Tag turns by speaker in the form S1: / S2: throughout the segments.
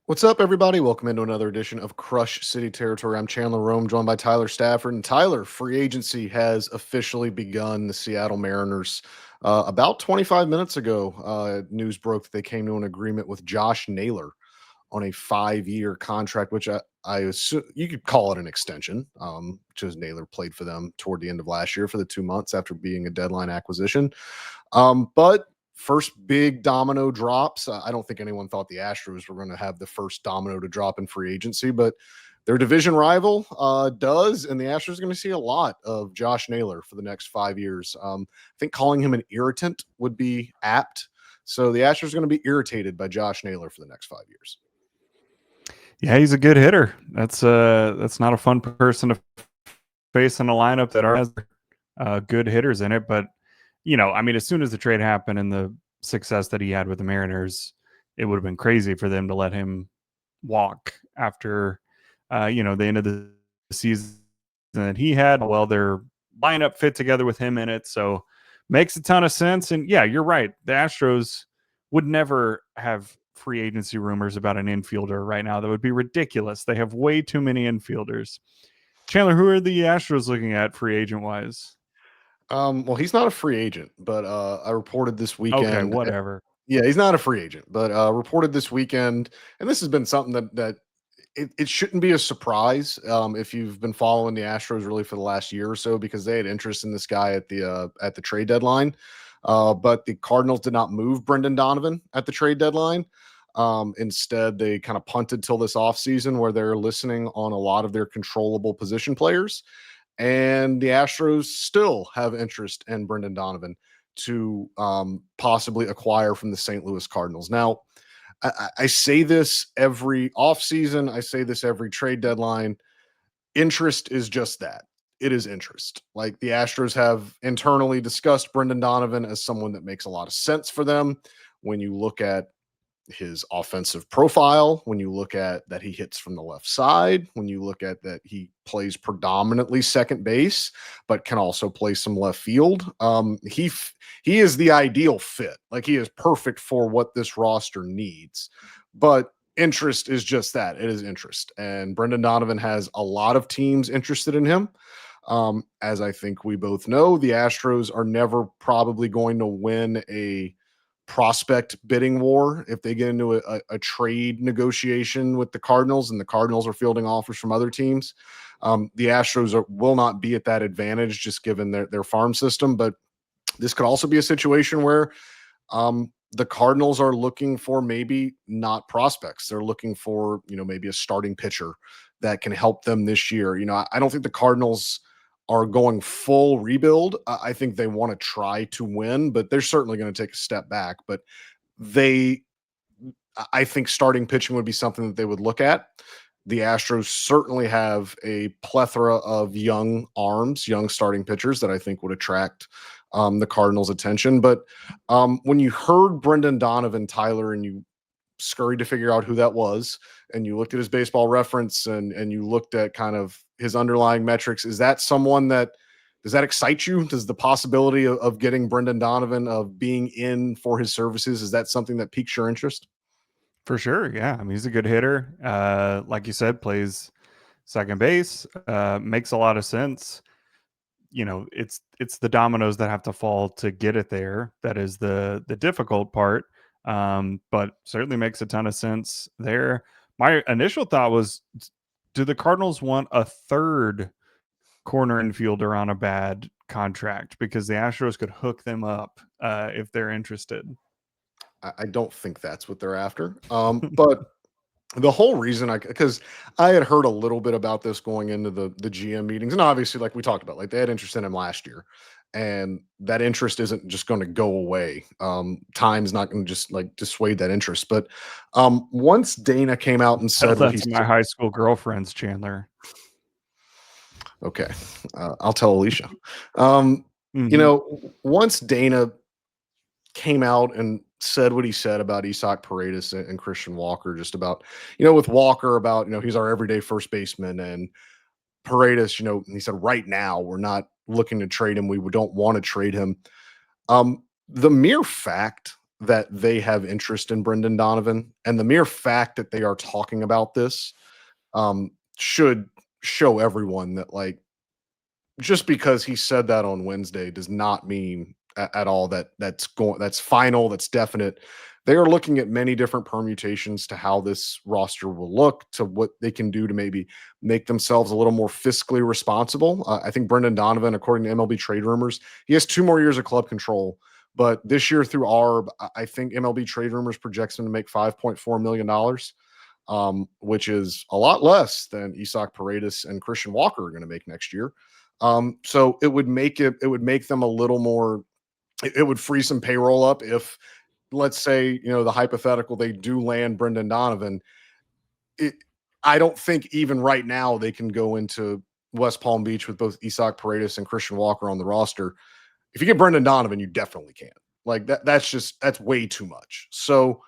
S1: What's up, everybody? Welcome into another edition of Crush City Territory. I'm Chandler Rome, joined by Tyler Stafford. And Tyler, free agency has officially begun. The Seattle Mariners, about 25 minutes ago, news broke that they came to an agreement with Josh Naylor on a 5-year contract, which I assume you could call it an extension, because Naylor played for them toward the end of last year for the 2 months after being a deadline acquisition. But first big domino drops. I don't think anyone thought the Astros were going to have the first domino to drop in free agency, but their division rival does, and the Astros are going to see a lot of Josh Naylor for the next 5 years. I think calling him an irritant would be apt. So the Astros are going to be irritated by Josh Naylor for the next 5 years.
S2: Yeah, he's a good hitter. That's not a fun person to face in a lineup that has good hitters in it. But I mean, as soon as the trade happened and the success that he had with the Mariners, it would have been crazy for them to let him walk after the end of the season that he had. Well, their lineup fit together with him in it, so makes a ton of sense. And yeah, you're right. The Astros would never have free agency rumors about an infielder right now. That would be ridiculous. They have way too many infielders. Chandler, who are the Astros looking at free agent wise?
S1: Well, he's not a free agent, but I reported this
S2: Okay,
S1: weekend.
S2: whatever.
S1: Yeah, he's not a free agent, but reported this weekend, and this has been something that it shouldn't be a surprise if you've been following the Astros really for the last year or so, because they had interest in this guy at the trade deadline. But the Cardinals did not move Brendan Donovan at the trade deadline. Instead, they kind of punted till this offseason where they're listening on a lot of their controllable position players. And the Astros still have interest in Brendan Donovan to possibly acquire from the St. Louis Cardinals. Now, I say this every offseason, I say this every trade deadline. Interest is just that. It is interest. Like, the Astros have internally discussed Brendan Donovan as someone that makes a lot of sense for them when you look at his offensive profile, when you look at that he hits from the left side, when you look at that he plays predominantly second base, but can also play some left field. He is the ideal fit. Like, he is perfect for what this roster needs. But interest is just that. It is interest. And Brendan Donovan has a lot of teams interested in him. As I think we both know, the Astros are never probably going to win a prospect bidding war if they get into a trade negotiation with the Cardinals and the Cardinals are fielding offers from other teams. The Astros will not be at that advantage just given their farm system. But this could also be a situation where the Cardinals are looking for maybe not prospects. They're looking for, maybe a starting pitcher that can help them this year. I don't think the Cardinals are going full rebuild. I think they want to try to win, but they're certainly going to take a step back. But I think starting pitching would be something that they would look at. The Astros certainly have a plethora of young arms, young starting pitchers that I think would attract the Cardinals' attention. But when you heard Brendan Donovan, Tyler, and you scurried to figure out who that was, and you looked at his baseball reference and you looked at kind of his underlying metrics, is that someone that does that excite you? Does the possibility of getting Brendan Donovan, of being in for his services, is that something that piques your interest?
S2: For sure. Yeah. I mean, he's a good hitter. Like you said, plays second base, makes a lot of sense. It's the dominoes that have to fall to get it there. That is the difficult part. But certainly makes a ton of sense there. My initial thought was, do the Cardinals want a third corner infielder on a bad contract? Because the Astros could hook them up if they're interested.
S1: I don't think that's what they're after. But the whole reason because I had heard a little bit about this going into the GM meetings, and obviously, like we talked about, like, they had interest in him last year, and that interest isn't just going to go away. Time's not going to just like dissuade that interest. But once Dana came out and
S2: Tell
S1: said what
S2: that
S1: he
S2: to my
S1: said,
S2: high school girlfriends, Chandler.
S1: okay, I'll tell Alicia.
S2: Mm-hmm.
S1: Once Dana came out and said what he said about Isaac Paredes and Christian Walker, just about, with Walker, about, he's our everyday first baseman, and Paredes, he said, right now, we're not looking to trade him. We don't want to trade him. The mere fact that they have interest in Brendan Donovan, and the mere fact that they are talking about this should show everyone that, like, just because he said that on Wednesday does not mean at all that that's final, that's definite. They are looking at many different permutations to how this roster will look, to what they can do to maybe make themselves a little more fiscally responsible. I think Brendan Donovan, according to MLB trade rumors, he has 2 more years of club control. But this year through ARB, I think MLB trade rumors projects him to make $5.4 million, which is a lot less than Isaac Paredes and Christian Walker are going to make next year. So it would make them a little more. It would free some payroll up if, let's say, the hypothetical, they do land Brendan Donovan. I don't think even right now they can go into West Palm Beach with both Isaac Paredes and Christian Walker on the roster. If you get Brendan Donovan, you definitely can. Like that. That's way too much. So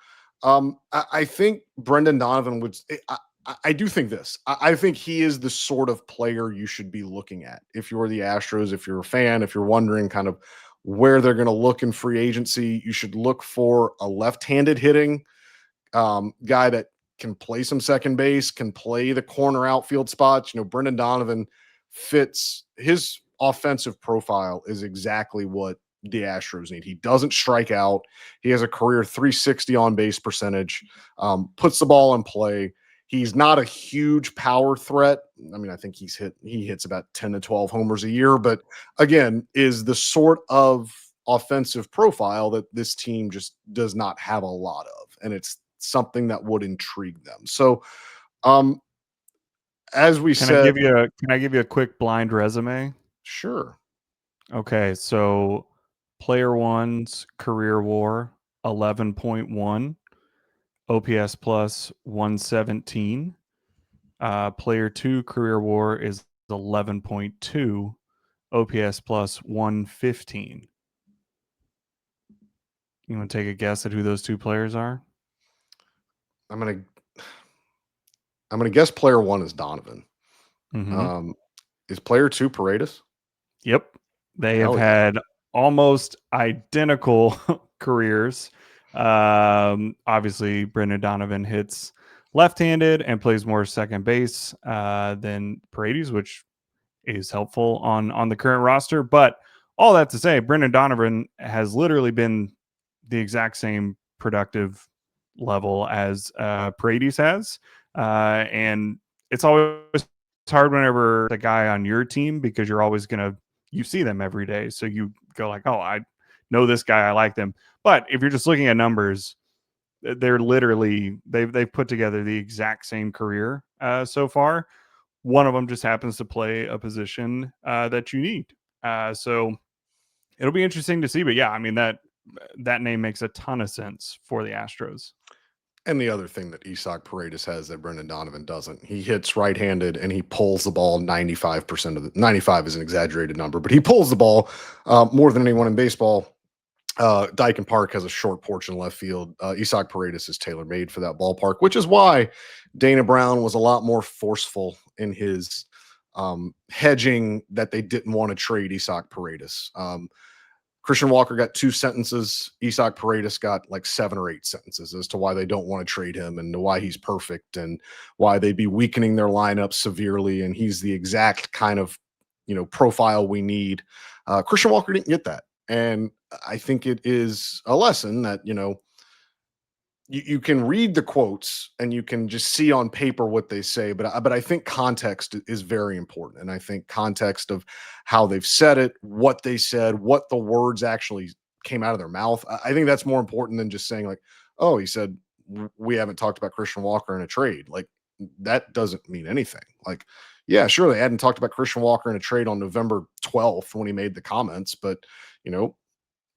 S1: I think Brendan Donovan would. I do think this. I think he is the sort of player you should be looking at if you're the Astros, if you're a fan, if you're wondering kind of where they're going to look in free agency. You should look for a left-handed hitting guy that can play some second base, can play the corner outfield spots. Brendan Donovan fits his offensive profile is exactly what the Astros need. He doesn't strike out. He has a career 360 on base percentage, puts the ball in play. He's not a huge power threat. I mean, I think he hits about 10 to 12 homers a year, but again, is the sort of offensive profile that this team just does not have a lot of. And it's something that would intrigue them. So, as we said,
S2: can I give you a quick blind resume?
S1: Sure.
S2: Okay, so player one's career WAR 11.1, OPS plus 117. Player two career WAR is 11.2, OPS plus 115. You want to take a guess at who those two players are?
S1: I'm gonna guess player one is Donovan.
S2: Mm-hmm.
S1: Is player two Paredes?
S2: Yep. They
S1: Hell
S2: have
S1: yeah.
S2: had almost identical careers. Obviously, Brendan Donovan hits left-handed and plays more second base than Paredes, which is helpful on the current roster. But all that to say, Brendan Donovan has literally been the exact same productive level as Paredes has. And it's always hard whenever the guy on your team, because you're always going to, you see them every day. So you go like, oh, I know this guy, I like them. But if you're just looking at numbers, they're literally, they've put together the exact same career so far. One of them just happens to play a position that you need. So it'll be interesting to see. But yeah, I mean, that name makes a ton of sense for the Astros.
S1: And the other thing that Isaac Paredes has that Brendan Donovan doesn't, he hits right-handed and he pulls the ball 95% of the 95 is an exaggerated number, but he pulls the ball more than anyone in baseball. Dyken Park has a short porch in left field. Isaac Paredes is tailor-made for that ballpark, which is why Dana Brown was a lot more forceful in his hedging that they didn't want to trade Isaac Paredes. Christian Walker got 2 sentences. Isaac Paredes got like 7 or 8 sentences as to why they don't want to trade him and why he's perfect and why they'd be weakening their lineup severely. And he's the exact kind of, profile we need. Christian Walker didn't get that. And I think it is a lesson that, you can read the quotes and you can just see on paper what they say, but I think context is very important. And I think context of how they've said it, what they said, what the words actually came out of their mouth. I think that's more important than just saying like, oh, he said, we haven't talked about Christian Walker in a trade. Like that doesn't mean anything. Like, yeah, sure. They hadn't talked about Christian Walker in a trade on November 12th when he made the comments, but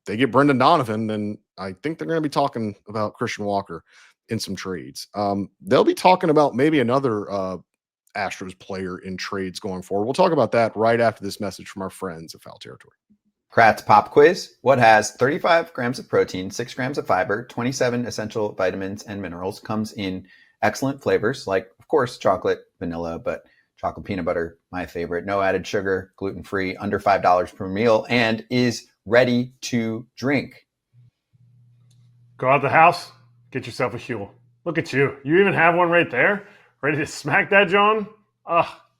S1: they get Brendan Donovan, then I think they're going to be talking about Christian Walker in some trades. They'll be talking about maybe another Astros player in trades going forward. We'll talk about that right after this message from our friends at Foul Territory.
S3: Kratz Pop Quiz. What has 35 grams of protein, 6 grams of fiber, 27 essential vitamins and minerals, comes in excellent flavors like, of course, chocolate, vanilla, but chocolate peanut butter, my favorite, no added sugar, gluten-free, under $5 per meal, and is ready to drink?
S4: Go out the house, get yourself a Huel. Look at you. You even have one right there? Ready to smack that, John?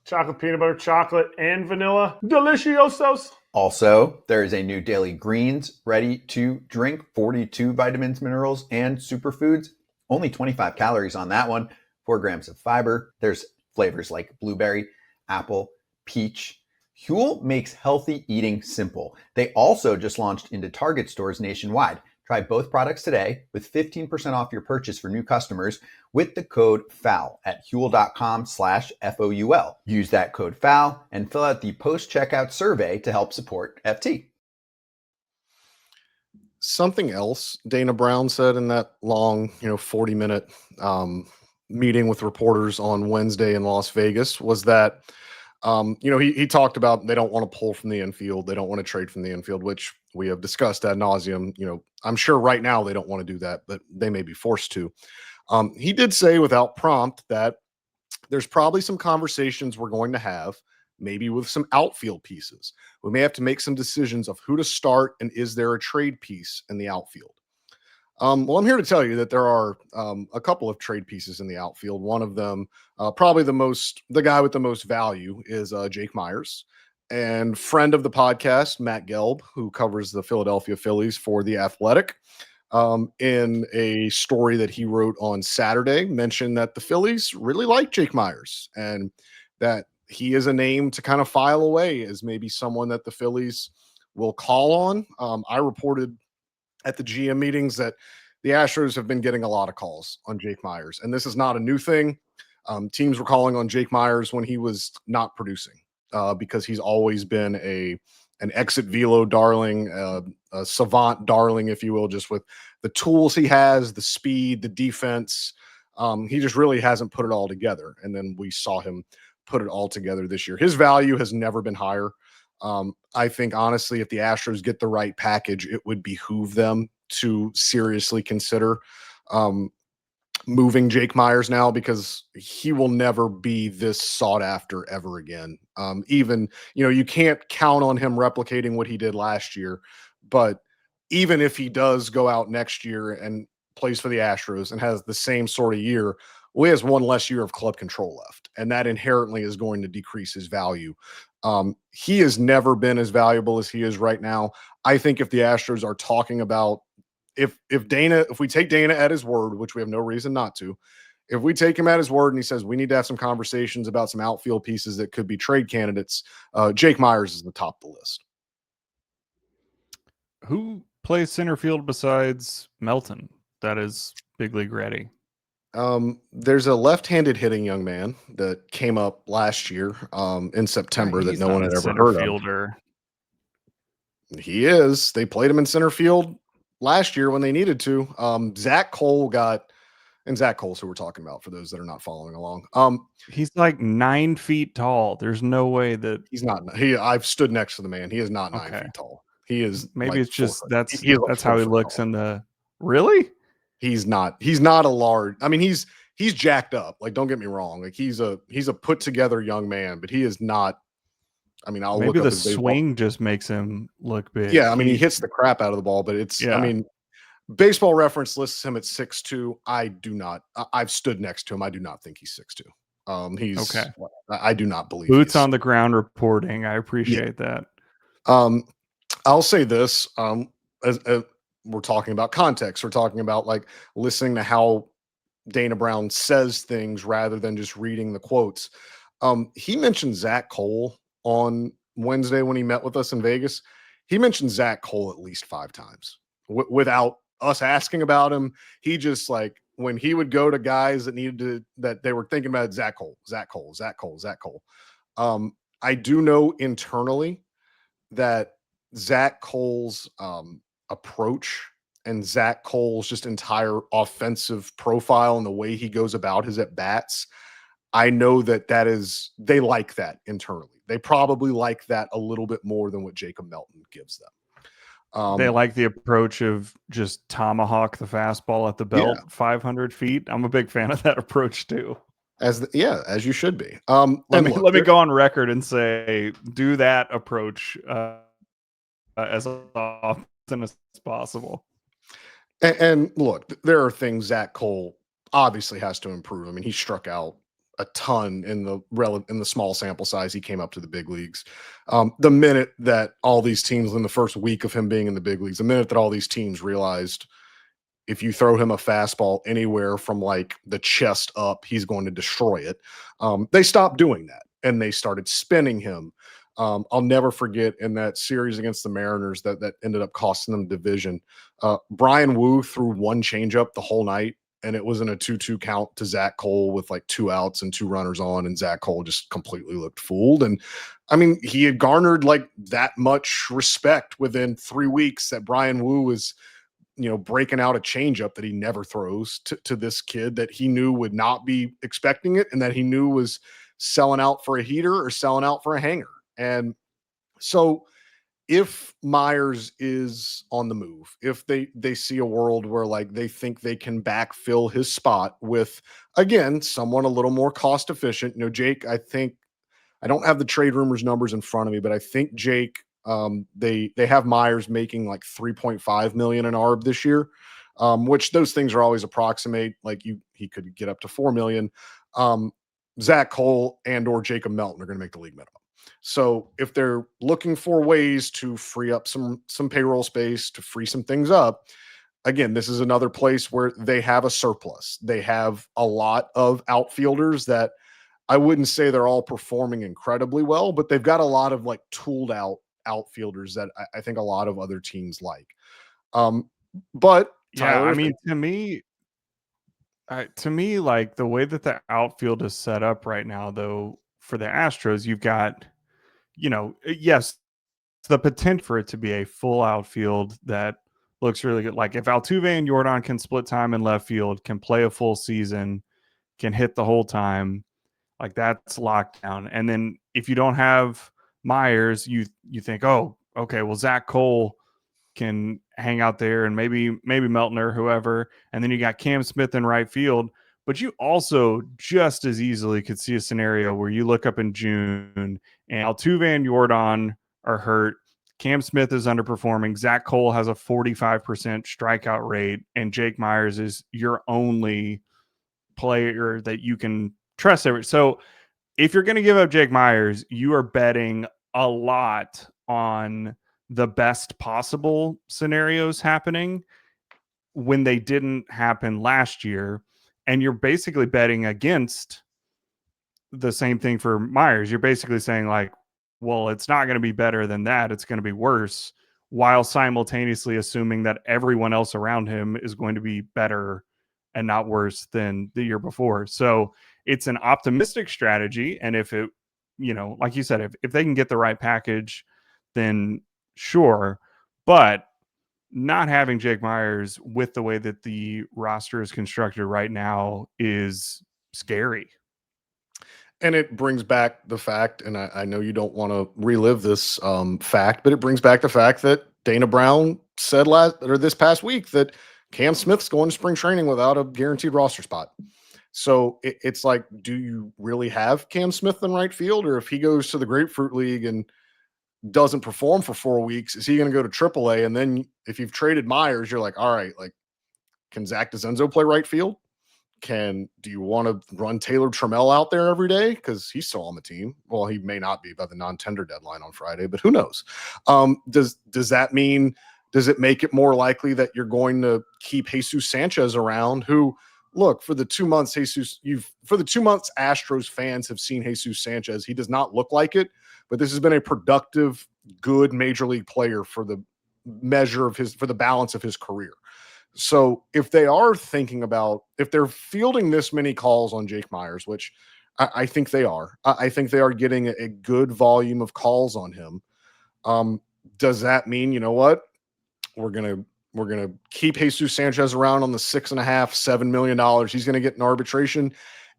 S4: Chocolate, peanut butter, chocolate, and vanilla. Deliciosos.
S3: Also, there is a new Daily Greens ready to drink, 42 vitamins, minerals, and superfoods. Only 25 calories on that one, 4 grams of fiber. There's flavors like blueberry, apple, peach. Huel makes healthy eating simple. They also just launched into Target stores nationwide. Try both products today with 15% off your purchase for new customers with the code FOUL at huel.com/FOUL. Use that code FOUL and fill out the post-checkout survey to help support FT.
S1: Something else Dana Brown said in that long, 40-minute meeting with reporters on Wednesday in Las Vegas was that, he talked about they don't want to pull from the infield. They don't want to trade from the infield, which we have discussed ad nauseum. I'm sure right now they don't want to do that, but they may be forced to. He did say without prompt that there's probably some conversations we're going to have, maybe with some outfield pieces. We may have to make some decisions of who to start and is there a trade piece in the outfield. Well, I'm here to tell you that there are a couple of trade pieces in the outfield. One of them, probably the guy with the most value, is Jake Meyers, and friend of the podcast, Matt Gelb, who covers the Philadelphia Phillies for The Athletic, in a story that he wrote on Saturday, mentioned that the Phillies really like Jake Meyers and that he is a name to kind of file away as maybe someone that the Phillies will call on. I reported at the GM meetings that the Astros have been getting a lot of calls on Jake Meyers, and this is not a new thing. Teams were calling on Jake Meyers when he was not producing, because he's always been an exit velo darling, a savant darling, if you will, just with the tools he has, the speed, the defense. He just really hasn't put it all together, and then we saw him put it all together this year. His value has never been higher. I think, honestly, if the Astros get the right package, it would behoove them to seriously consider moving Jake Meyers now, because he will never be this sought after ever again. Even, you can't count on him replicating what he did last year, but even if he does go out next year and plays for the Astros and has the same sort of year, well, he has one less year of club control left, and that inherently is going to decrease his value. He has never been as valuable as he is right now. I think if the Astros are talking about, if we take Dana at his word, which we have no reason not to, if we take him at his word and he says we need to have some conversations about some outfield pieces that could be trade candidates, Jake Meyers is the top of the list.
S2: Who plays center field besides Melton that is big league ready?
S1: There's a left-handed hitting young man that came up last year in September that no one had ever heard
S2: fielder.
S1: of. He is. They played him in center field last year when they needed to. Zach Cole and Zach Cole's who we're talking about for those that are not following along.
S2: He's like 9 feet tall. There's no way that
S1: he's not. I've stood next to the man. He is not 9 feet tall. He is.
S2: Maybe
S1: like
S2: it's just that's
S1: like
S2: how he looks
S1: tall.
S2: in the. Really?
S1: He's not a large. I mean, he's jacked up. Like, don't get me wrong. Like, he's a put together young man, but he is not. I mean,
S2: maybe the swing just makes him look big.
S1: Yeah, I mean, he hits the crap out of the ball, but it's. Yeah. I mean, Baseball Reference lists him at 6'2". I do not. I've stood next to him. I do not think he's 6'2". He's okay. I do not believe
S2: boots on the ground reporting. I appreciate that.
S1: I'll say this. As we're talking about context, we're talking about like listening to how Dana Brown says things rather than just reading the quotes. He mentioned Zach Cole on Wednesday when he met with us in Vegas. He mentioned Zach Cole at least 5 times without us asking about him. He just, like, when he would go to guys that they were thinking about, Zach Cole. I do know internally that Zach Cole's approach and Zach Cole's just entire offensive profile and the way he goes about his at-bats, I know that they like that internally. They probably like that a little bit more than what Jacob Melton gives them.
S2: They like the approach of just tomahawk the fastball at the belt 500 feet. I'm a big fan of that approach too.
S1: As you should be.
S2: Let me go on record and say, do that approach as often as possible.
S1: And look, there are things Zach Cole obviously has to improve. I mean, he struck out a ton in the small sample size he came up to the big leagues. The minute that all these teams in the first week of him being in the big leagues, the minute that all these teams realized if you throw him a fastball anywhere from like the chest up, he's going to destroy it. They stopped doing that and they started spinning him. I'll never forget in that series against the Mariners that ended up costing them the division. Brian Wu threw one changeup the whole night, and it was in a 2-2 count to Zach Cole with like 2 outs and 2 runners on, and Zach Cole just completely looked fooled. And I mean, he had garnered like that much respect within 3 weeks that Brian Wu was, breaking out a changeup that he never throws to this kid that he knew would not be expecting it and that he knew was selling out for a heater or selling out for a hanger. And so if Meyers is on the move, if they see a world where like they think they can backfill his spot with, again, someone a little more cost efficient, Jake, I think I don't have the trade rumors numbers in front of me, but I think Jake, they have Meyers making like 3.5 million in ARB this year, which those things are always approximate. Like he could get up to 4 million. Zach Cole and or Jacob Melton are going to make the league minimum. So if they're looking for ways to free up some payroll space, to free some things up, again, this is another place where they have a surplus. They have a lot of outfielders that I wouldn't say they're all performing incredibly well, but they've got a lot of like tooled out outfielders that I think a lot of other teams like. But Tyler,
S2: I mean, to me, like the way that the outfield is set up right now, though, for the Astros, you've got, yes, the potential for it to be a full outfield that looks really good. Like if Altuve and Jordan can split time in left field, can play a full season, can hit the whole time, like that's locked down. And then if you don't have Meyers, you think, oh, okay, well, Zach Cole can hang out there and maybe Melton or whoever. And then you got Cam Smith in right field. But you also just as easily could see a scenario where you look up in June and Altuve and Jordan are hurt. Cam Smith is underperforming. Zach Cole has a 45% strikeout rate, and Jake Meyers is your only player that you can trust. So if you're going to give up Jake Meyers, you are betting a lot on the best possible scenarios happening when they didn't happen last year. And you're basically betting against the same thing for Meyers. You're basically saying like, well, it's not going to be better than that. It's going to be worse, while simultaneously assuming that everyone else around him is going to be better and not worse than the year before. So it's an optimistic strategy. And if it, like you said, if they can get the right package, then sure. But not having Jake Meyers with the way that the roster is constructed right now is scary.
S1: And it brings back the fact, and I know you don't want to relive this fact, but it brings back the fact that Dana Brown said this past week that Cam Smith's going to spring training without a guaranteed roster spot. So it's like, do you really have Cam Smith in right field? Or if he goes to the Grapefruit League and doesn't perform for 4 weeks, is he going to go to AAA? And then if you've traded Meyers, you're like, all right, like, can Zach DeZenzo play right field? Do you want to run Taylor Trammell out there every day? Because he's still on the team. Well, he may not be by the non-tender deadline on Friday, but who knows? Does that mean, does it make it more likely that you're going to keep Jesus Sanchez around, who, look, for the 2 months Astros fans have seen Jesus Sanchez, he does not look like it, but this has been a productive, good major league player for the balance of his career. So if they are thinking about, if they're fielding this many calls on Jake Meyers, which I think they are, I think they are getting a good volume of calls on him. Does that mean, you know what? We're going to keep Jesus Sanchez around on the $6.5-7 million. He's going to get an arbitration.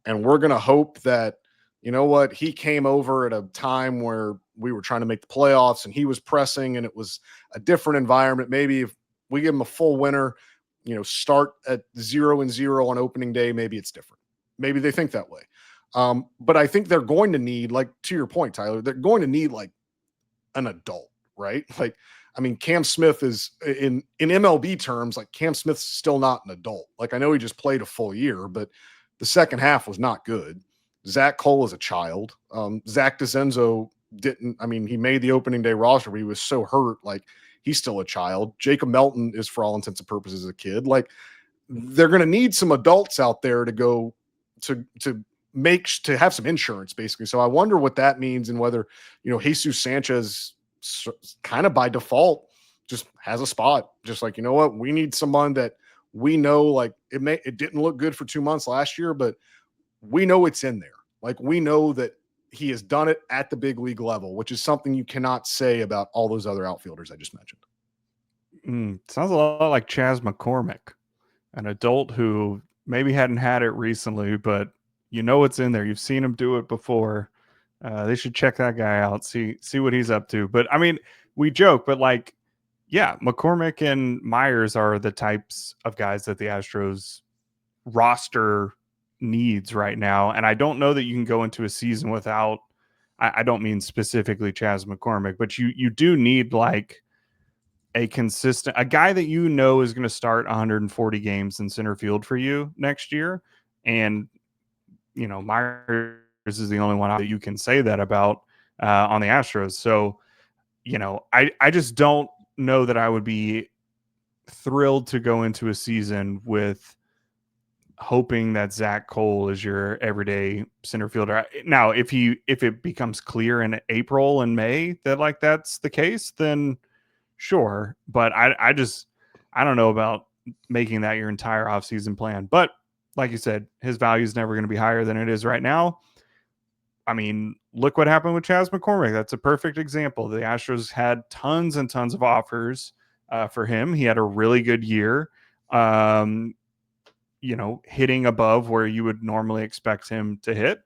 S1: And we're going to hope that, you know what, he came over at a time where we were trying to make the playoffs and he was pressing and it was a different environment. Maybe if we give him a full winter, start at 0-0 on opening day, maybe it's different. Maybe they think that way. But I think they're going to need, like, to your point, Tyler, they're going to need like an adult, right? Like, I mean, Cam Smith is in MLB terms, like Cam Smith's still not an adult. Like I know he just played a full year, but the second half was not good. Zach Cole is a child. Zach DeCenzo didn't. I mean, he made the opening day roster, but he was so hurt. Like he's still a child. Jacob Melton is, for all intents and purposes, a kid. Like they're going to need some adults out there to go to have some insurance, basically. So I wonder what that means, and whether Jesus Sanchez kind of by default just has a spot. Just like, you know what, we need someone that we know, like it didn't look good for 2 months last year, but we know it's in there. Like we know that he has done it at the big league level, which is something you cannot say about all those other outfielders I just mentioned.
S2: Sounds a lot like Chas McCormick, an adult who maybe hadn't had it recently, but it's in there. You've seen him do it before. They should check that guy out, see what he's up to. But I mean, we joke, but like, yeah, McCormick and Meyers are the types of guys that the Astros roster needs right now. And I don't know that you can go into a season without, I don't mean specifically Chas McCormick, but you do need like a guy that is going to start 140 games in center field for you next year. And, Meyers is the only one that you can say that about on the Astros. So, I just don't know that I would be thrilled to go into a season with hoping that Zach Cole is your everyday center fielder. Now, if it becomes clear in April and May that like that's the case, then sure. But I don't know about making that your entire offseason plan. But like you said, his value is never going to be higher than it is right now. I mean, look what happened with Chas McCormick. That's a perfect example. The Astros had tons and tons of offers for him. He had a really good year, hitting above where you would normally expect him to hit.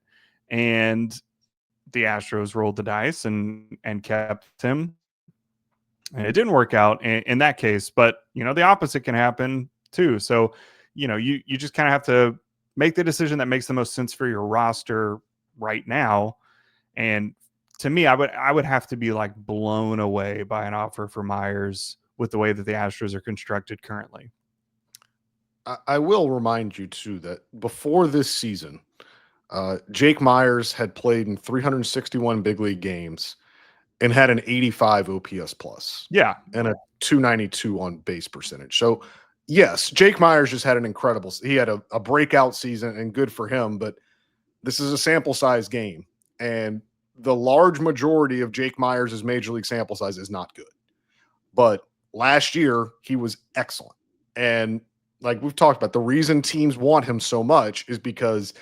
S2: And the Astros rolled the dice and kept him. And it didn't work out in that case. But, the opposite can happen too. So, you just kind of have to make the decision that makes the most sense for your roster right now. And to me, I would have to be like blown away by an offer for Meyers with the way that the Astros are constructed currently.
S1: I will remind you too that before this season, Jake Meyers had played in 361 big league games and had an 85 OPS plus.
S2: Yeah.
S1: And a 292 on base percentage. So yes, Jake Meyers just had he had a breakout season, and good for him, but this is a sample size game, and the large majority of Jake Meyers' major league sample size is not good. But last year he was excellent. And like we've talked about, the reason teams want him so much is because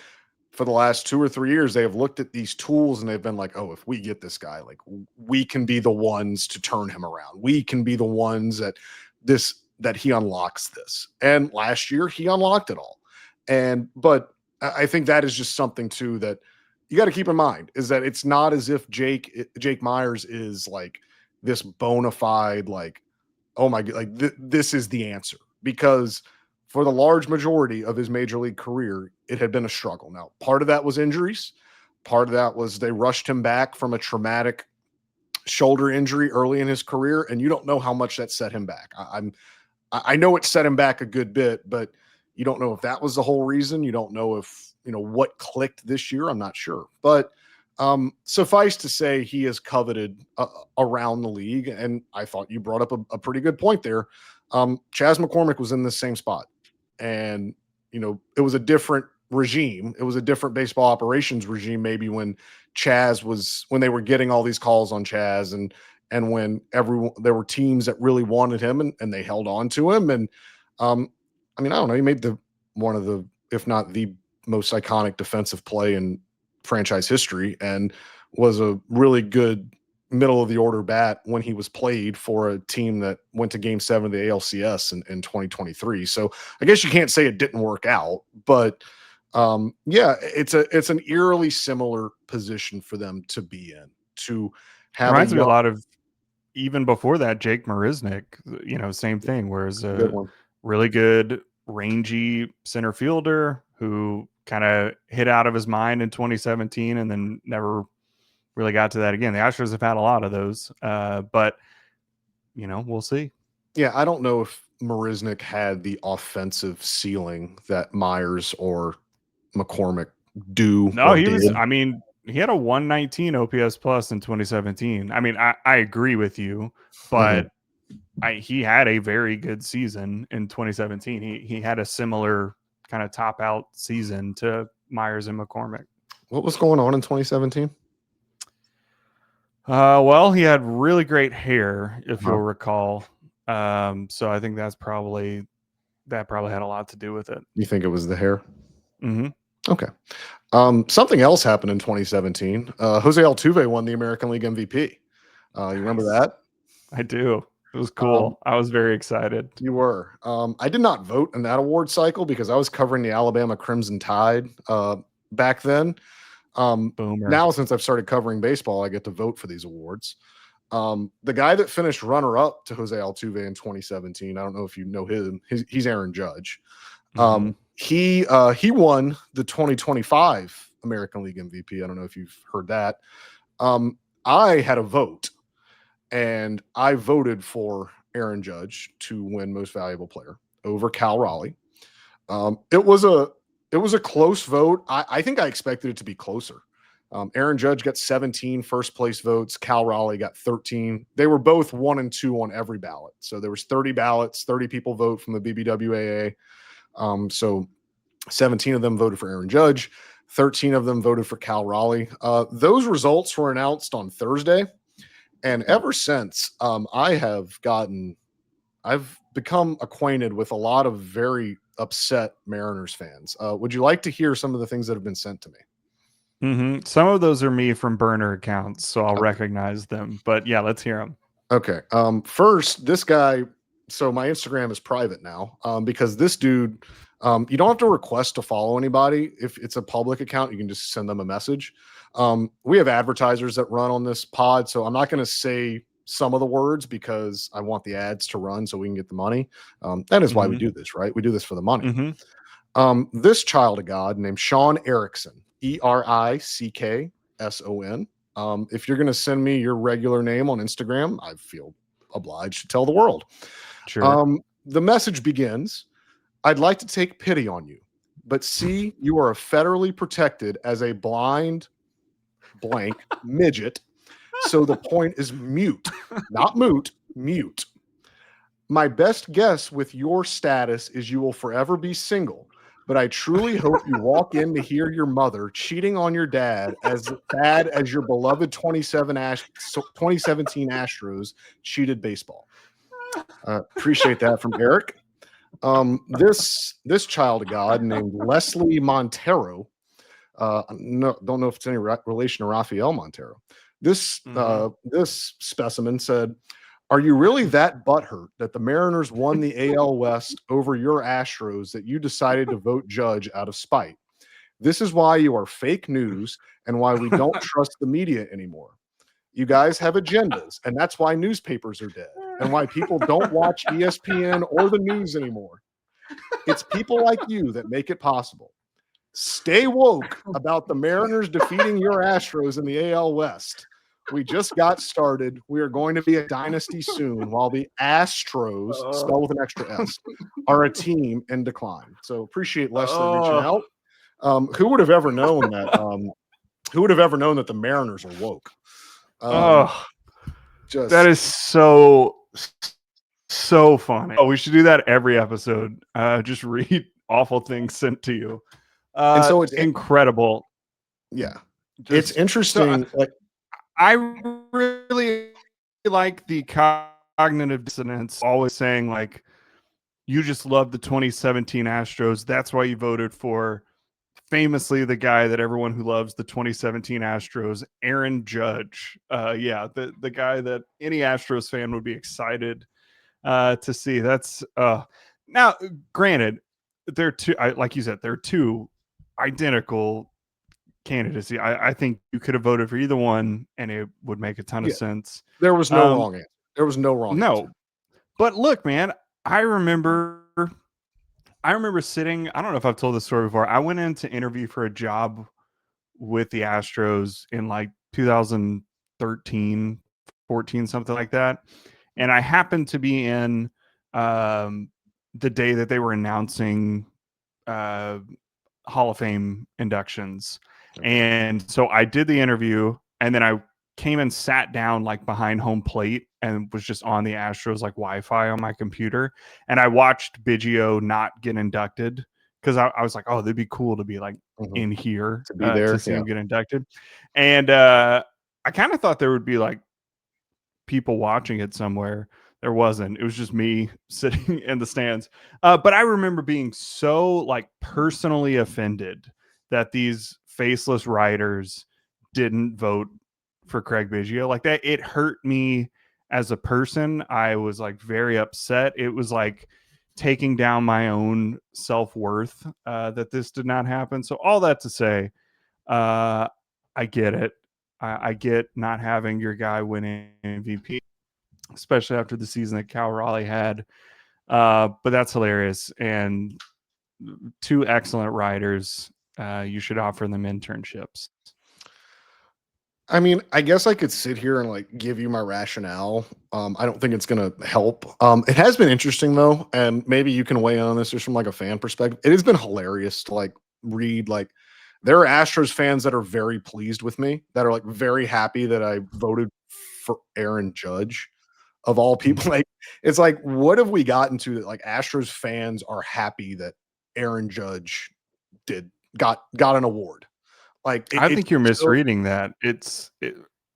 S1: for the last 2 or 3 years, they have looked at these tools and they've been like, oh, if we get this guy, like we can be the ones to turn him around. We can be the ones that he unlocks this. And last year he unlocked it all. But I think that is just something too that you got to keep in mind, is that it's not as if Jake Meyers is like this bona fide, like, oh my God, like this is the answer, because for the large majority of his major league career, it had been a struggle. Now, part of that was injuries. Part of that was they rushed him back from a traumatic shoulder injury early in his career, and you don't know how much that set him back. I know it set him back a good bit, but you don't know if that was the whole reason. You don't know if, what clicked this year. I'm not sure. But suffice to say, he is coveted around the league, and I thought you brought up a pretty good point there. Chas McCormick was in the same spot, and it was a different regime. It was a different baseball operations regime, maybe when they were getting all these calls on Chas, and when there were teams that really wanted him and they held on to him. And I don't know, he made one of the, if not the most iconic defensive play in franchise history, and was a really good middle of the order bat when he was played for a team that went to Game 7 of the ALCS in 2023. So I guess you can't say it didn't work out, but yeah, it's an eerily similar position for them to be in. To have
S2: reminds me a lot of, even before that, Jake Marisnik, same thing, whereas really good rangy center fielder who kind of hit out of his mind in 2017 and then never really got to that again. The Astros have had a lot of those, but we'll see.
S1: Yeah, I don't know if Marisnik had the offensive ceiling that Myers or McCormick do
S2: No,
S1: or
S2: he was.
S1: did.
S2: I mean, he had a 119 OPS plus in 2017. I mean, I agree with you, but he had a very good season in 2017. He had a similar kind of top out season to Myers and McCormick.
S1: What was going on in 2017?
S2: Well, he had really great hair, if
S1: Uh-huh.
S2: you'll recall. So I think that probably had a lot to do with it.
S1: You think it was the hair?
S2: Mm-hmm.
S1: Okay. Something else happened in 2017. Jose Altuve won the American League MVP. You remember that?
S2: I do. It was cool. I was very excited.
S1: You were. I did not vote in that award cycle because I was covering the Alabama Crimson Tide back then.
S2: Boomer.
S1: Now, since I've started covering baseball, I get to vote for these awards. The guy that finished runner-up to Jose Altuve in 2017, I don't know if you know him. He's Aaron Judge. He won the 2025 American League MVP. I don't know if you've heard that. I had a vote, and I voted for Aaron Judge to win Most Valuable Player over Cal Raleigh. It was a close vote. I think I expected it to be closer. Aaron Judge got 17 first place votes. Cal Raleigh got 13. They were both 1 and 2 on every ballot. So there was 30 ballots, 30 people vote from the BBWAA. So 17 of them voted for Aaron Judge. 13 of them voted for Cal Raleigh. Those results were announced on Thursday. And ever since, I've become acquainted with a lot of very upset Mariners fans. Would you like to hear some of the things that have been sent to me?
S2: Some of those are me from burner accounts, so I'll recognize them. But yeah, let's hear them.
S1: Okay. First, this guy. So my Instagram is private now because this dude, you don't have to request to follow anybody. If it's a public account, you can just send them a message. We have advertisers that run on this pod, so I'm not going to say some of the words because I want the ads to run so we can get the money. That is why we do this, right? We do this for the money. This child of God named Sean Erickson, Erickson. If you're going to send me your regular name on Instagram, I feel obliged to tell the world.
S2: Sure.
S1: The message begins, I'd like to take pity on you, but see, you are federally protected as a blind blank midget. So the point is mute, not moot, mute. My best guess with your status is you will forever be single, but I truly hope you walk in to hear your mother cheating on your dad as bad as your beloved 2017 Astros cheated baseball. Appreciate that from Eric. This child of God named Leslie Montero. No, don't know if it's any relation to Rafael Montero. This specimen said, "Are you really that butthurt that the Mariners won the AL West over your Astros that you decided to vote Judge out of spite? This is why you are fake news and why we don't trust the media anymore. You guys have agendas, and that's why newspapers are dead and why people don't watch ESPN or the news anymore. It's people like you that make it possible. Stay woke about the Mariners defeating your Astros in the AL West. We just got started. We are going to be a dynasty soon, while the Astros, spelled with an extra S, are a team in decline." So appreciate Leslie reaching out. Who would have ever known that? Who would have ever known that the Mariners are woke?
S2: That is so funny. Oh, we should do that every episode. Just read awful things sent to you.
S1: And so it's
S2: incredible.
S1: Yeah, it's interesting.
S2: So I really like the cognitive dissonance, always saying like, you just love the 2017 Astros. That's why you voted for famously the guy that everyone who loves the 2017 Astros, Aaron Judge. The guy that any Astros fan would be excited to see. That's now granted, they're two, like you said, they're two identical candidacy. I think you could have voted for either one and it would make a ton of sense.
S1: There was no wrong answer. There was no wrong answer.
S2: But look, man, I remember sitting, I don't know if I've told this story before. I went in to interview for a job with the Astros in like 2013, 14, something like that. And I happened to be in the day that they were announcing Hall of Fame inductions. And so I did the interview, and then I came and sat down like behind home plate and was just on the Astros like Wi-Fi on my computer. And I watched Biggio not get inducted because I was like, oh, that'd be cool to be like in here
S1: to be there,
S2: to see him get inducted. And I kind of thought there would be like people watching it somewhere. There wasn't. It was just me sitting in the stands. But I remember being so like personally offended that these faceless writers didn't vote for Craig Biggio. Like that, it hurt me as a person. I was like very upset. It was like taking down my own self-worth that this did not happen. So all that to say, I get it. I get not having your guy winning MVP, especially after the season that Cal Raleigh had. But that's hilarious. And two excellent writers. You should offer them internships.
S1: I mean, I guess I could sit here and like give you my rationale. I don't think it's going to help. It has been interesting though, and maybe you can weigh in on this just from like a fan perspective. It has been hilarious to like read like there are Astros fans that are very pleased with me, that are like very happy that I voted for Aaron Judge of all people. Like it's like, what have we gotten to that like Astros fans are happy that Aaron Judge got an award? Like
S2: I think you're misreading that.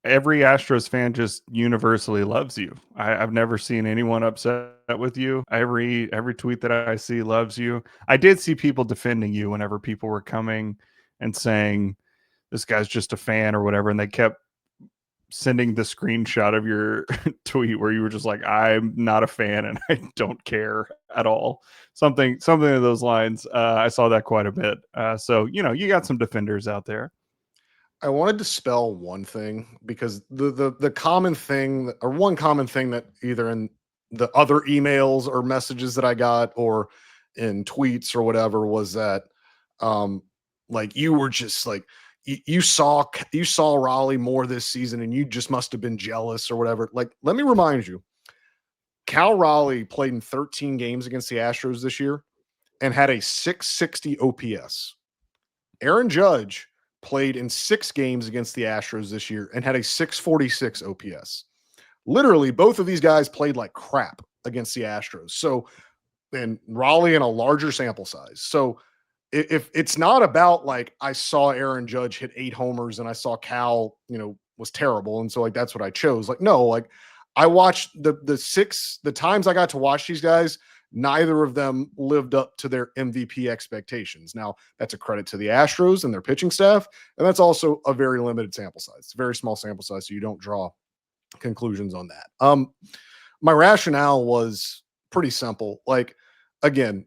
S2: Every Astros fan just universally loves you. I've never seen anyone upset with you. Every tweet that I see loves you. I did see people defending you whenever people were coming and saying this guy's just a fan or whatever, and they kept sending the screenshot of your tweet where you were just like, I'm not a fan and I don't care at all. Something of those lines. I saw that quite a bit. So, you got some defenders out there.
S1: I wanted to spell one thing because the common thing, or one common thing that either in the other emails or messages that I got or in tweets or whatever was that like you were just like you saw Raleigh more this season and you just must have been jealous or whatever. Like, let me remind you, Cal Raleigh played in 13 games against the Astros this year and had a 660 OPS. Aaron Judge played in 6 games against the Astros this year and had a 646 OPS. Literally, both of these guys played like crap against the Astros. So, and Raleigh in a larger sample size. So, if it's not about like I saw Aaron Judge hit 8 homers and I saw Cal, was terrible, and so like that's what I chose. Like, no, like I watched the times I got to watch these guys, neither of them lived up to their MVP expectations. Now, that's a credit to the Astros and their pitching staff, and that's also a very limited sample size. It's a very small sample size, so you don't draw conclusions on that. My rationale was pretty simple. Like, again,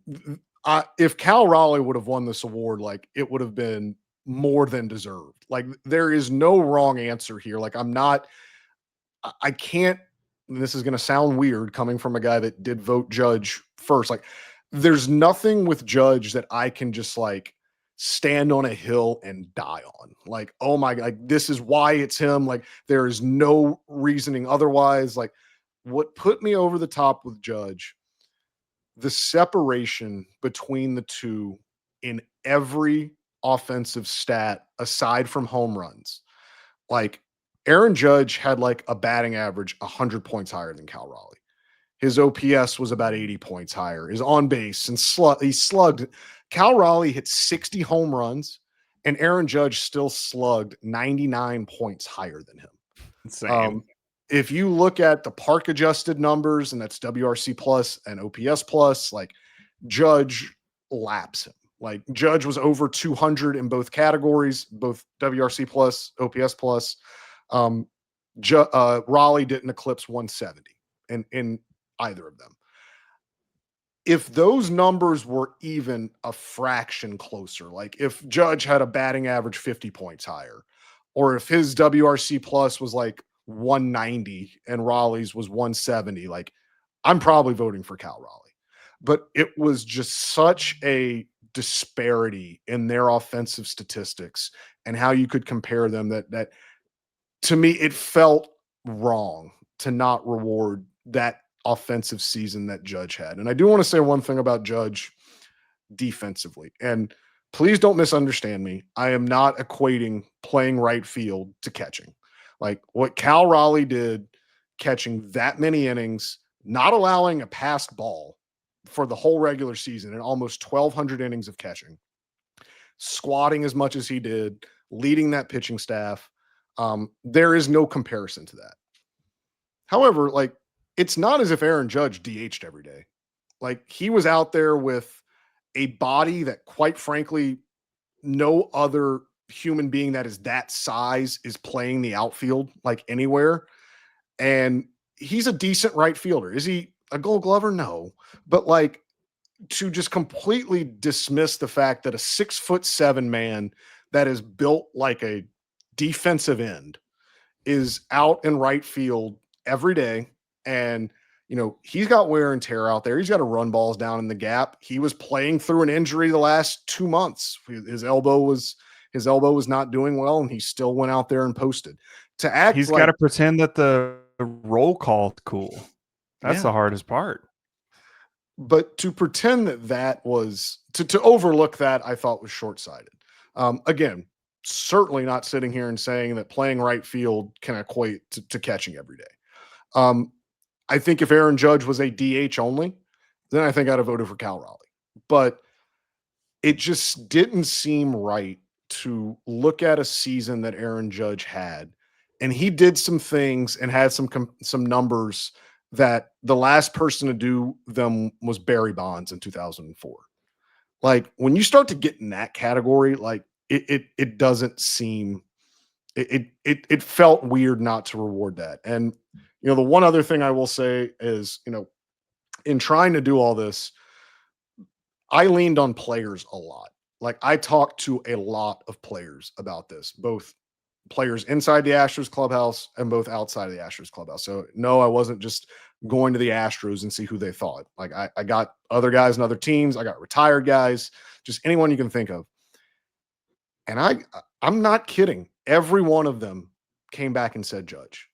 S1: if Cal Raleigh would have won this award, like it would have been more than deserved. Like there is no wrong answer here. Like I can't, this is going to sound weird coming from a guy that did vote Judge first. Like there's nothing with Judge that I can just like stand on a hill and die on. Like, oh my God, like this is why it's him. Like there is no reasoning otherwise. Like what put me over the top with Judge, the separation between the two in every offensive stat aside from home runs. Like Aaron Judge had like a batting average 100 points higher than Cal Raleigh. His OPS was about 80 points higher. His on base and he slugged. Cal Raleigh hit 60 home runs and Aaron Judge still slugged 99 points higher than him.
S2: Insane.
S1: If you look at the park adjusted numbers, and that's WRC plus and OPS plus, like Judge laps him. Like Judge was over 200 in both categories, both WRC plus, OPS plus. Raleigh didn't eclipse 170 in either of them. If those numbers were even a fraction closer, like if Judge had a batting average 50 points higher, or if his WRC plus was like 190 and Raleigh's was 170, like I'm probably voting for Cal Raleigh. But it was just such a disparity in their offensive statistics and how you could compare them that to me it felt wrong to not reward that offensive season that Judge had. And I do want to say one thing about Judge defensively. And please don't misunderstand me. I am not equating playing right field to catching. Like what Cal Raleigh did, catching that many innings, not allowing a passed ball for the whole regular season and almost 1,200 innings of catching, squatting as much as he did, leading that pitching staff. There is no comparison to that. However, like, it's not as if Aaron Judge DH'd every day. Like, he was out there with a body that, quite frankly, no other human being that is that size is playing the outfield like anywhere. And he's a decent right fielder. Is he a Gold Glover? No. But like, to just completely dismiss the fact that a 6'7" man that is built like a defensive end is out in right field every day. And, you know, he's got wear and tear out there. He's got to run balls down in the gap. He was playing through an injury the last 2 months. His elbow was not doing well, and he still went out there and posted. To act,
S2: he's
S1: like,
S2: got to pretend that the roll call is cool. That's the hardest part.
S1: But to pretend that was to overlook that, I thought was short-sighted. Again, certainly not sitting here and saying that playing right field can equate to catching every day. I think if Aaron Judge was a DH only, then I think I'd have voted for Cal Raleigh. But it just didn't seem right to look at a season that Aaron Judge had, and he did some things and had some numbers that the last person to do them was Barry Bonds in 2004. Like, when you start to get in that category, like, it doesn't seem, it felt weird not to reward that. And, you know, the one other thing I will say is, you know, in trying to do all this, I leaned on players a lot. Like, I talked to a lot of players about this, both players inside the Astros clubhouse and both outside of the Astros clubhouse. So no, I wasn't just going to the Astros and see who they thought. Like, I got other guys and other teams. I got retired guys, just anyone you can think of. And I'm not kidding. Every one of them came back and said Judge.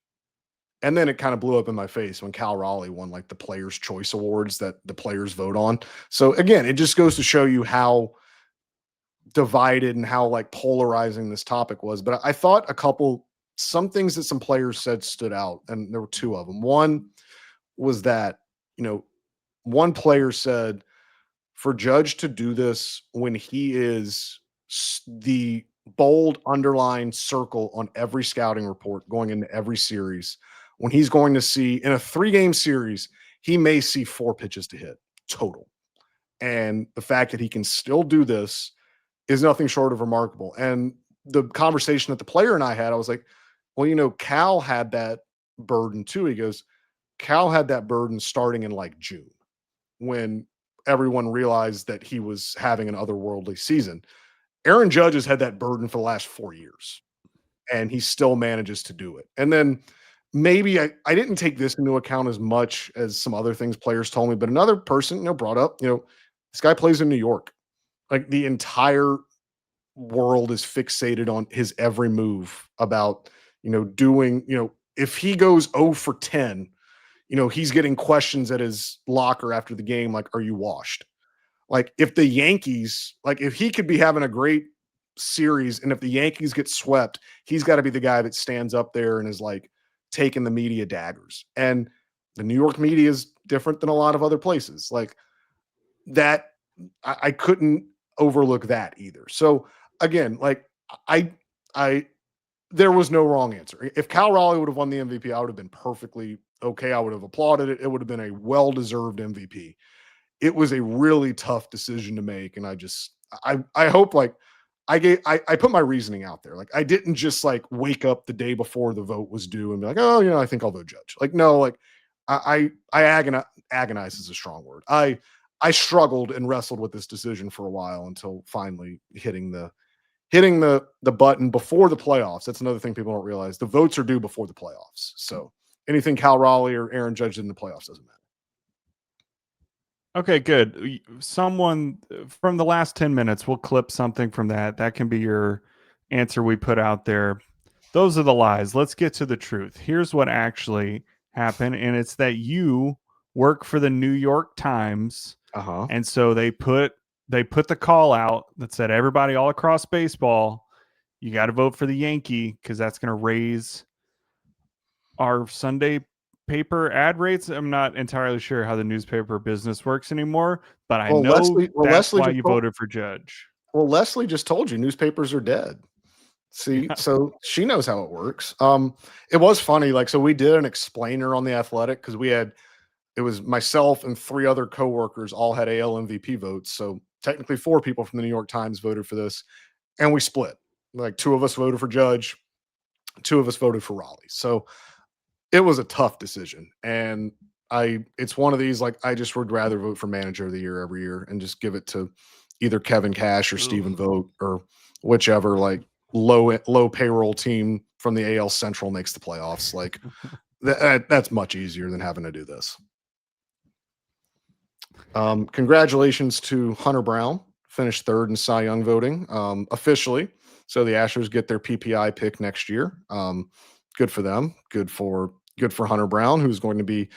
S1: And then it kind of blew up in my face when Cal Raleigh won like the Players' Choice Awards that the players vote on. So again, it just goes to show you how divided and how like polarizing this topic was. But I thought some things that some players said stood out, and there were two of them. One was that, you know, one player said for Judge to do this when he is the bold underlined circle on every scouting report going into every series, when he's going to see in a 3-game series, he may see 4 pitches to hit total. And the fact that he can still do this is nothing short of remarkable. And the conversation that the player and I had, I was like, well, you know, Cal had that burden too. He goes, Cal had that burden starting in like June when everyone realized that he was having an otherworldly season. Aaron Judge has had that burden for the last 4 years, and he still manages to do it. And then maybe I didn't take this into account as much as some other things players told me, but another person, you know, brought up, you know, this guy plays in New York. Like, the entire world is fixated on his every move about, you know, doing, you know, if he goes 0 for 10, you know, he's getting questions at his locker after the game, like, are you washed? Like, if the Yankees, like, if he could be having a great series and if the Yankees get swept, he's got to be the guy that stands up there and is like taking the media daggers. And the New York media is different than a lot of other places. Like that, I couldn't overlook that either. So again, like there was no wrong answer. If Cal Raleigh would have won the MVP, I would have been perfectly okay. I would have applauded it. It would have been a well-deserved MVP. It was a really tough decision to make. And I hope, like, I put my reasoning out there. Like, I didn't just like wake up the day before the vote was due and be like, oh, you know, I think I'll vote Judge. Like, no, like I agonize is a strong word. I struggled and wrestled with this decision for a while until finally hitting the button before the playoffs. That's another thing people don't realize. The votes are due before the playoffs. So anything Cal Raleigh or Aaron Judge did in the playoffs doesn't matter.
S2: Okay, good. Someone from the last 10 minutes, we'll clip something from that. That can be your answer we put out there. Those are the lies. Let's get to the truth. Here's what actually happen, and it's that you work for the New York Times, and so they put the call out that said everybody all across baseball, you got to vote for the Yankee because that's going to raise our Sunday paper ad rates. I'm not entirely sure how the newspaper business works anymore, but I know that's why you voted for Judge.
S1: Well, Leslie just told you newspapers are dead. See,
S2: Yeah.
S1: so she knows how it works. It was funny. Like, so we did an explainer on The Athletic because it was myself and 3 other coworkers all had AL MVP votes. So technically 4 people from the New York Times voted for this, and we split. Like 2 of us voted for Judge, 2 of us voted for Raleigh. So it was a tough decision. And it's one of these, like, I just would rather vote for manager of the year every year and just give it to either Kevin Cash or Stephen Vogt or whichever, like, low payroll team from the AL Central makes the playoffs. Like that's much easier than having to do this. Congratulations to Hunter Brown, finished 3rd in Cy Young voting officially. So the Astros get their PPI pick next year. Good for them. Good for Hunter Brown, who's going to be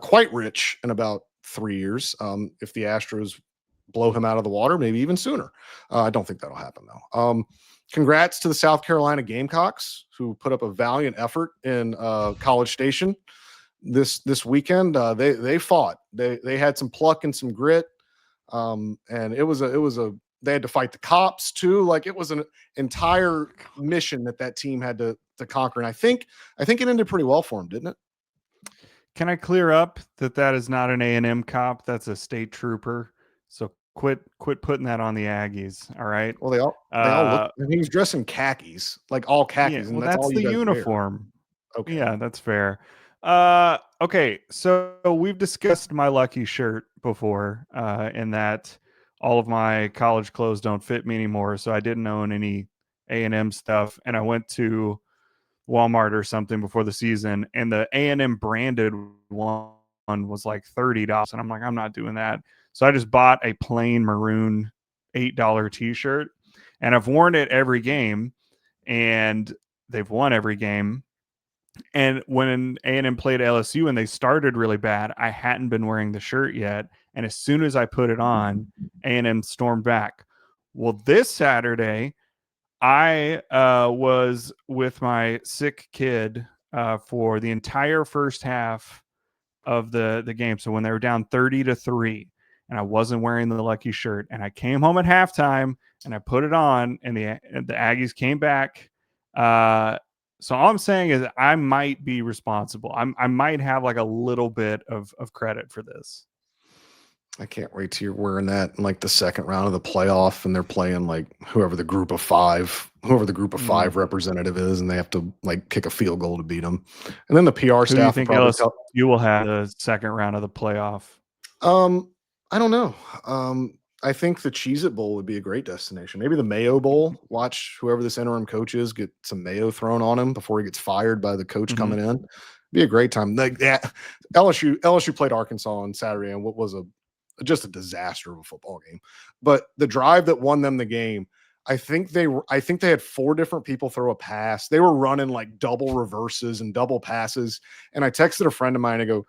S1: quite rich in about 3 years. If the Astros blow him out of the water, maybe even sooner. I don't think that'll happen though. Congrats to the South Carolina Gamecocks, who put up a valiant effort in College Station this weekend. They fought. They had some pluck and some grit, and it was they had to fight the cops too. Like, it was an entire mission that team had to conquer. And I think it ended pretty well for them, didn't it?
S2: Can I clear up that is not an A&M cop? That's a state trooper. So quit putting that on the Aggies. All right.
S1: Well, they all look. I mean, he was dressed in khakis, like all khakis,
S2: Yeah,
S1: and
S2: well,
S1: that's all
S2: the
S1: you guys
S2: uniform.
S1: wear. Okay.
S2: Yeah, that's fair. Okay, so we've discussed my lucky shirt before, in that all of my college clothes don't fit me anymore, so I didn't own any A&M stuff, and I went to Walmart or something before the season, and the A&M branded one was like $30, and I'm like, I'm not doing that. So I just bought a plain maroon $8 t-shirt, and I've worn it every game, and they've won every game. And when A&M played LSU and they started really bad, I hadn't been wearing the shirt yet, and as soon as I put it on, A&M stormed back. Well, this Saturday, I was with my sick kid for the entire first half of the game. So when they were down 30-3, and I wasn't wearing the lucky shirt, and I came home at halftime and I put it on, and the Aggies came back. So all I'm saying is I might be responsible. I might have like a little bit of credit for this.
S1: I can't wait till you're wearing that in like the second round of the playoff, and they're playing like whoever the group of five representative is, and they have to like kick a field goal to beat them. And then the PR
S2: Who
S1: staff
S2: do you think
S1: will
S2: you will have the second round of the playoff?
S1: I don't know. I think the Cheez-It Bowl would be a great destination. Maybe the Mayo Bowl. Watch whoever this interim coach is get some mayo thrown on him before he gets fired by the coach coming in. Be a great time. Like LSU played Arkansas on Saturday, and what was just a disaster of a football game. But the drive that won them the game, I think they had 4 different people throw a pass. They were running like double reverses and double passes. And I texted a friend of mine and go,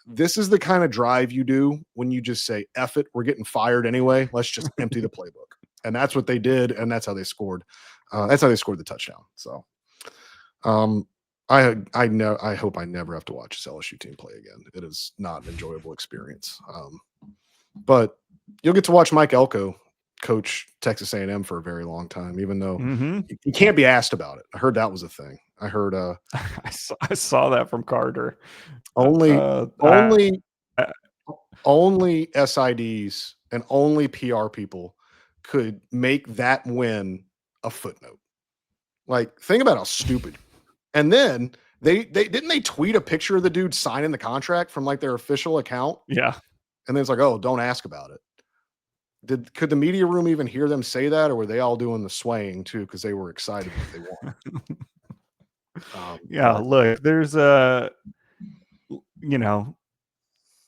S1: this is the kind of drive you do when you just say, F it, we're getting fired anyway. Let's just empty the playbook. And that's what they did. And that's how they scored. That's how they scored the touchdown. So I hope I never have to watch this LSU team play again. It is not an enjoyable experience. But you'll get to watch Mike Elko coach Texas A&M for a very long time, even though you can't be asked about it. I heard that was a thing. I heard
S2: I saw that from Carter.
S1: Only SIDs and only PR people could make that win a footnote. Like, think about how stupid. And then they tweet a picture of the dude signing the contract from like their official account.
S2: Yeah.
S1: And then it's like, oh, don't ask about it. Could the media room even hear them say that, or were they all doing the swaying too because they were excited that they won?
S2: Look, there's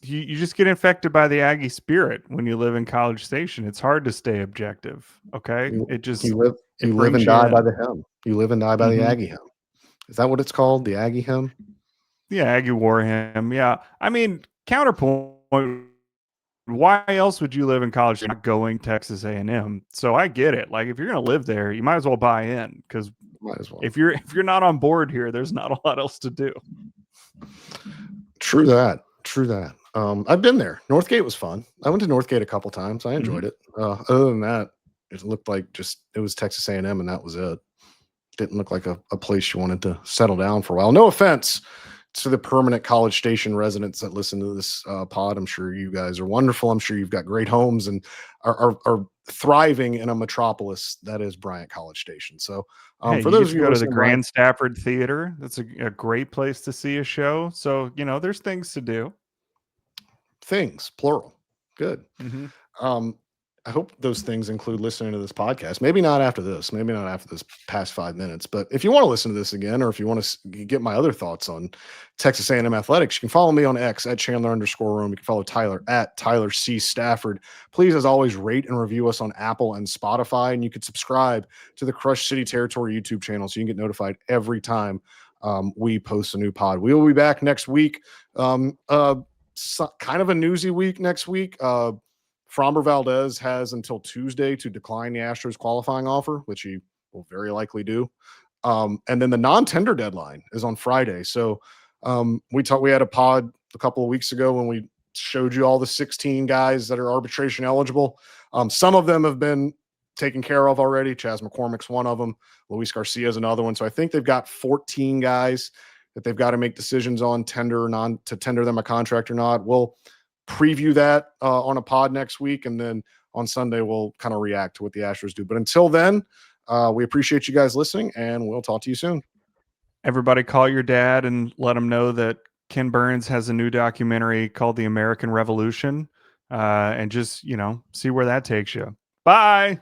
S2: you just get infected by the Aggie spirit when you live in College Station. It's hard to stay objective. Okay,
S1: you live and die by the hymn. You live and die by the Aggie hymn. Is that what it's called? The Aggie hymn?
S2: Yeah, Aggie wore him. Yeah. I mean, counterpoint, why else would you live in college? You're not going Texas A&M. So I get it. Like, if you're going to live there, you might as well buy in, because
S1: Might as well.
S2: if you're not on board here, there's not a lot else to do.
S1: True that. True that. I've been there. Northgate was fun. I went to Northgate a couple times. I enjoyed it. Other than that, it looked like it was Texas A&M, and that was it. Didn't look like a place you wanted to settle down for a while. No offense to the permanent College Station residents that listen to this pod. I'm sure you guys are wonderful. I'm sure you've got great homes and are thriving in a metropolis that is Bryant College Station. So
S2: Hey,
S1: for
S2: you
S1: those
S2: get
S1: of
S2: to
S1: you
S2: go to the
S1: listening,
S2: Grand Stafford Theater. That's a great place to see a show. So, there's things to do.
S1: things plural. Good.
S2: Mm-hmm.
S1: I hope those things include listening to this podcast. Maybe not after this, past 5 minutes, but if you want to listen to this again, or if you want to get my other thoughts on Texas A&M athletics, you can follow me on X at Chandler_room. You can follow Tyler at Tyler C. Stafford. Please, as always, rate and review us on Apple and Spotify, and you can subscribe to the Crush City Territory YouTube channel so you can get notified every time we post a new pod. We will be back next week. Kind of a newsy week next week. Framber Valdez has until Tuesday to decline the Astros qualifying offer, which he will very likely do. And then the non-tender deadline is on Friday. So we had a pod a couple of weeks ago when we showed you all the 16 guys that are arbitration eligible. Some of them have been taken care of already. Chas McCormick's one of them. Luis Garcia is another one. So I think they've got 14 guys that they've got to make decisions on tender or non to tender them a contract or not. We'll preview that on a pod next week, and then on Sunday we'll kind of react to what the Astros do. But until then, we appreciate you guys listening, and we'll talk to you soon.
S2: Everybody call your dad and let him know that Ken Burns has a new documentary called The American Revolution, and just see where that takes you. Bye.